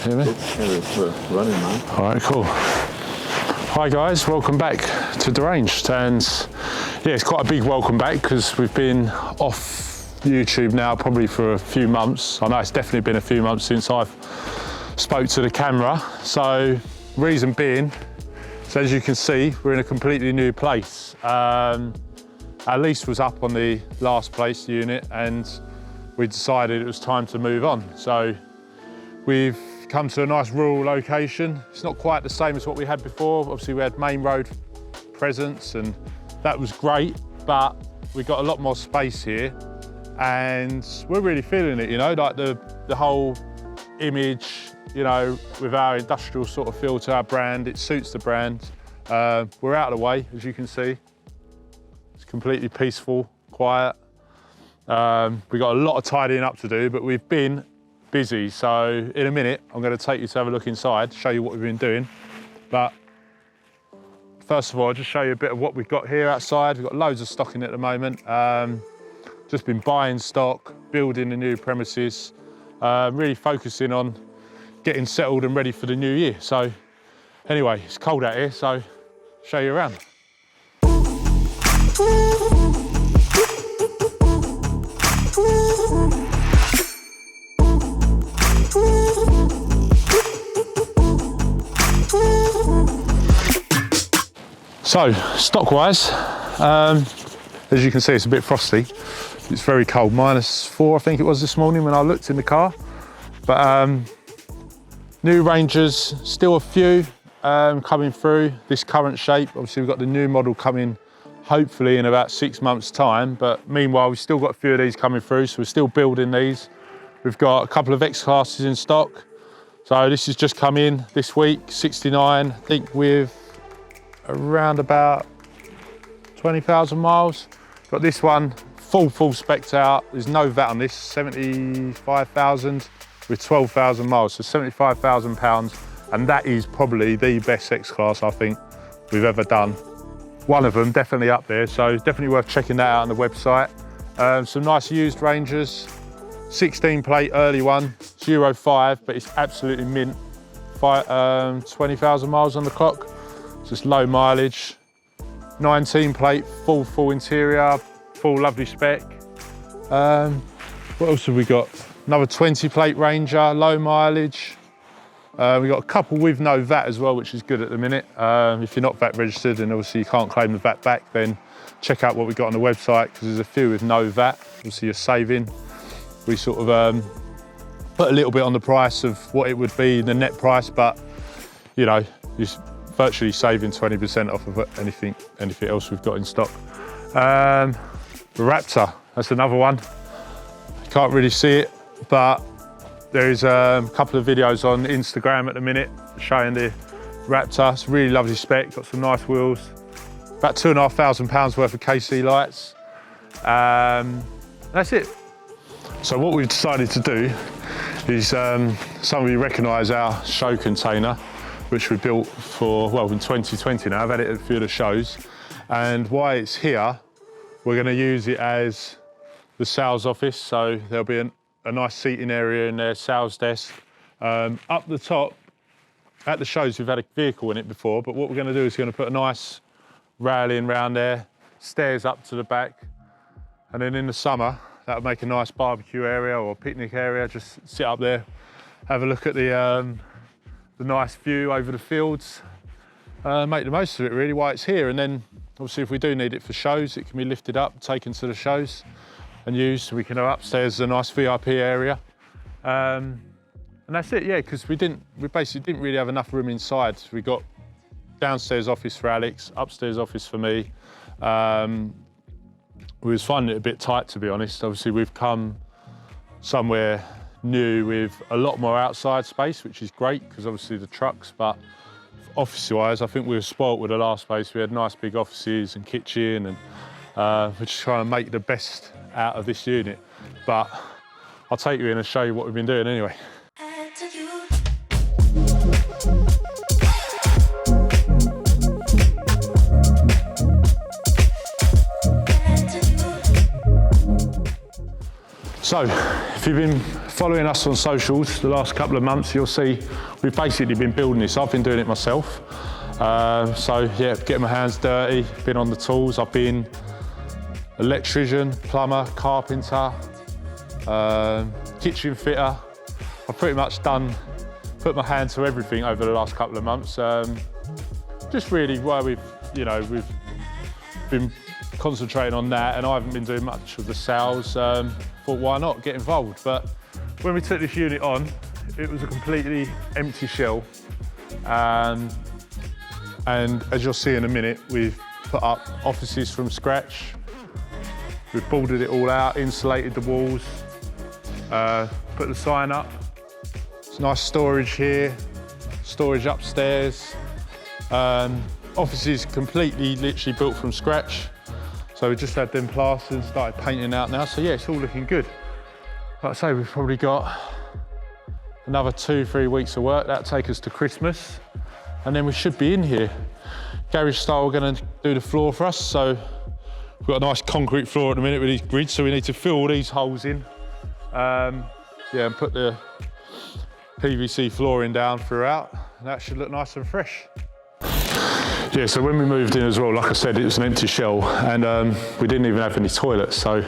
Hear me? We're running, man. All right, cool. Hi guys, welcome back to Deranged, and yeah, it's quite a big welcome back because we've been off YouTube now probably for a few months. I know it's definitely been a few months since I've spoke to the camera. So reason being, so as you can see, we're in a completely new place. Our lease was up on the last place unit and we decided it was time to move on. So we've come to a nice rural location. It's not quite the same as what we had before. Obviously we had main road presence and that was great, but we got a lot more space here and we're really feeling it, you know, like the whole image, you know, with our industrial sort of feel to our brand. It suits the brand. We're out of the way, as you can see. It's completely peaceful, quiet. We've got a lot of tidying up to do, but we've been busy. So in a minute, I'm going to take you to have a look inside, show you what we've been doing. But first of all, I'll just show you a bit of what we've got here outside. We've got loads of stock in at the moment. Just been buying stock, building the new premises, really focusing on getting settled and ready for the new year. So anyway, it's cold out here, so show you around. So, stock-wise, as you can see, it's a bit frosty. It's very cold, -4, I think it was this morning when I looked in the car. But new Rangers, still a few coming through this current shape. Obviously, we've got the new model coming, hopefully in about 6 months' time. But meanwhile, we've still got a few of these coming through, so we're still building these. We've got a couple of X-classes in stock. So this has just come in this week, 69, I think with around about 20,000 miles. Got this one full spec'd out. There's no VAT on this, 75,000 with 12,000 miles, so 75,000 pounds. And that is probably the best X-Class I think we've ever done. One of them definitely up there, so definitely worth checking that out on the website. Some nice used Rangers, 16 plate early one, it's Euro 5, but it's absolutely mint. 20,000 miles on the clock. Just low mileage, 19 plate, full interior, full lovely spec. What else have we got? Another 20 plate Ranger, low mileage. We've got a couple with no VAT as well, which is good at the minute. If you're not VAT registered and obviously you can't claim the VAT back, then check out what we've got on the website because there's a few with no VAT. Obviously you're saving. We sort of put a little bit on the price of what it would be, the net price, but you know, you're virtually saving 20% off of anything else we've got in stock. The Raptor, that's another one. You can't really see it, but there is a couple of videos on Instagram at the minute showing the Raptor. It's a really lovely spec, got some nice wheels. About £2,500 worth of KC lights. That's it. So what we've decided to do is, some of you recognise our show container, which we built for, well, in 2020 now. I've had it at a few of the shows. And why it's here, we're gonna use it as the sales office. So there'll be a nice seating area in there, sales desk. Up the top, at the shows, we've had a vehicle in it before, but what we're gonna do is we're gonna put a nice railing round there, stairs up to the back. And then in the summer, that'll make a nice barbecue area or picnic area. Just sit up there, have a look at the nice view over the fields, make the most of it really while it's here. And then obviously if we do need it for shows, it can be lifted up, taken to the shows and used. So we can have upstairs a nice VIP area. And that's it, yeah, because we basically didn't really have enough room inside. We got downstairs office for Alex, upstairs office for me. We was finding it a bit tight, to be honest. Obviously we've come somewhere new with a lot more outside space, which is great because obviously the trucks, but office-wise, I think we were spoilt with the last place. We had nice big offices and kitchen, and we're just trying to make the best out of this unit. But I'll take you in and show you what we've been doing anyway. So, if you've been following us on socials the last couple of months, you'll see we've basically been building this. I've been doing it myself. So yeah, getting my hands dirty, been on the tools. I've been electrician, plumber, carpenter, kitchen fitter. I've pretty much put my hand to everything over the last couple of months. Just really where we've been concentrating on that, and I haven't been doing much of the sales. Thought, why not get involved? But when we took this unit on, it was a completely empty shell. And as you'll see in a minute, we've put up offices from scratch. We've boarded it all out, insulated the walls, put the sign up. It's nice storage here, storage upstairs. Offices completely, literally built from scratch. So we just had them plastered and started painting out now. So yeah, it's all looking good. Like I say, we've probably got another 2-3 weeks of work. That'll take us to Christmas. And then we should be in here. Garage style, we're gonna do the floor for us. So we've got a nice concrete floor at the minute with these grids. So we need to fill all these holes in. Yeah, and put the PVC flooring down throughout. And that should look nice and fresh. Yeah, so when we moved in as well, like I said, it was an empty shell, and we didn't even have any toilets. So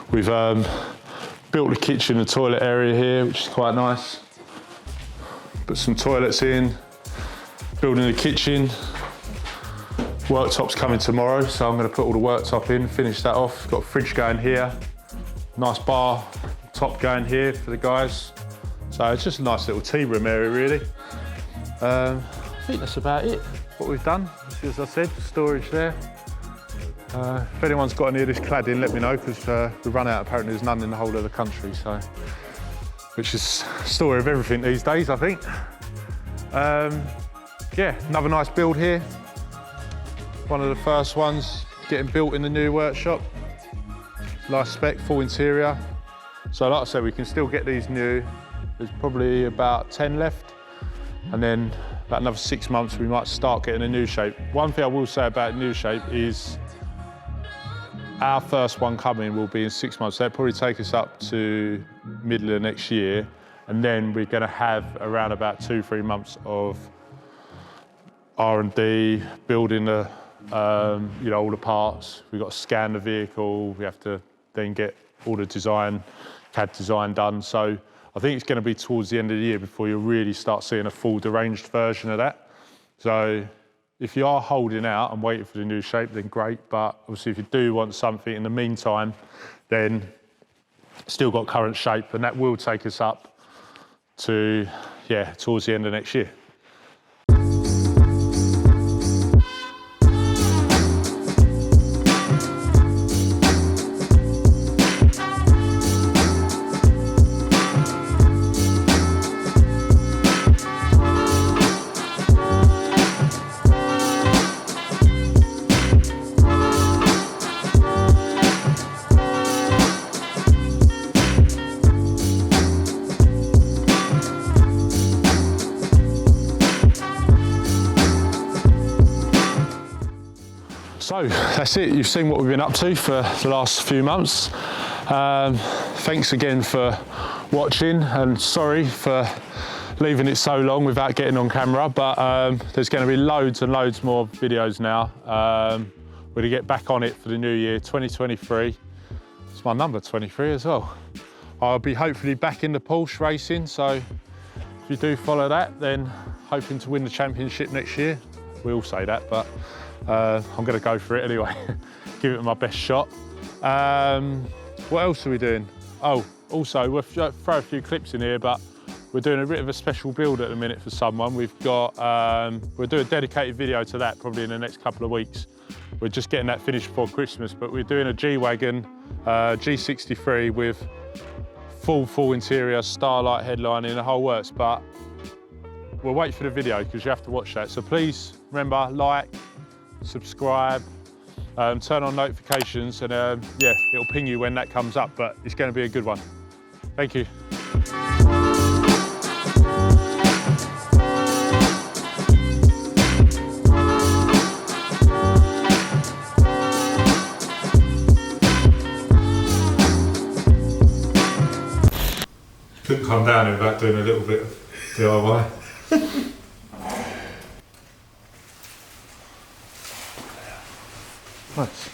we've built the kitchen and toilet area here, which is quite nice. Put some toilets in, building the kitchen. Worktop's coming tomorrow, so I'm going to put all the worktop in, finish that off. Got a fridge going here, nice bar top going here for the guys. So it's just a nice little tea room area, really. I think that's about it. What we've done, as I said, storage there. If anyone's got any of this cladding, let me know, because we've run out. Apparently there's none in the whole of the country, so which is the story of everything these days, I think. Yeah, another nice build here. One of the first ones getting built in the new workshop. Nice spec, full interior. So like I said, we can still get these new. There's probably about 10 left, and then about another 6 months, we might start getting a new shape. One thing I will say about new shape is our first one coming will be in 6 months. So that'll probably take us up to middle of next year. And then we're gonna have around about 2-3 months of R&D, building the, all the parts. We've got to scan the vehicle. We have to then get all the design, CAD design done. So I think it's going to be towards the end of the year before you really start seeing a full deranged version of that. So if you are holding out and waiting for the new shape, then great. But obviously if you do want something in the meantime, then still got current shape, and that will take us up to, yeah, towards the end of next year. So that's it. You've seen what we've been up to for the last few months. Thanks again for watching, and sorry for leaving it so long without getting on camera, but there's going to be loads and loads more videos now. We're going to get back on it for the new year, 2023. It's my number, 23 as well. I'll be hopefully back in the Porsche racing, so if you do follow that, then hoping to win the championship next year. We all say that, but I'm going to go for it anyway. Give it my best shot. What else are we doing? Oh, also, we'll throw a few clips in here, but we're doing a bit of a special build at the minute for someone. We've got, we'll do a dedicated video to that probably in the next couple of weeks. We're just getting that finished before Christmas, but we're doing a G-Wagon, G63 with full interior, starlight headlining, the whole works, but we'll wait for the video because you have to watch that. So please remember, like, subscribe, turn on notifications, and yeah, it'll ping you when that comes up, but it's going to be a good one. Thank you. come down here without doing a little bit of DIY. Nice.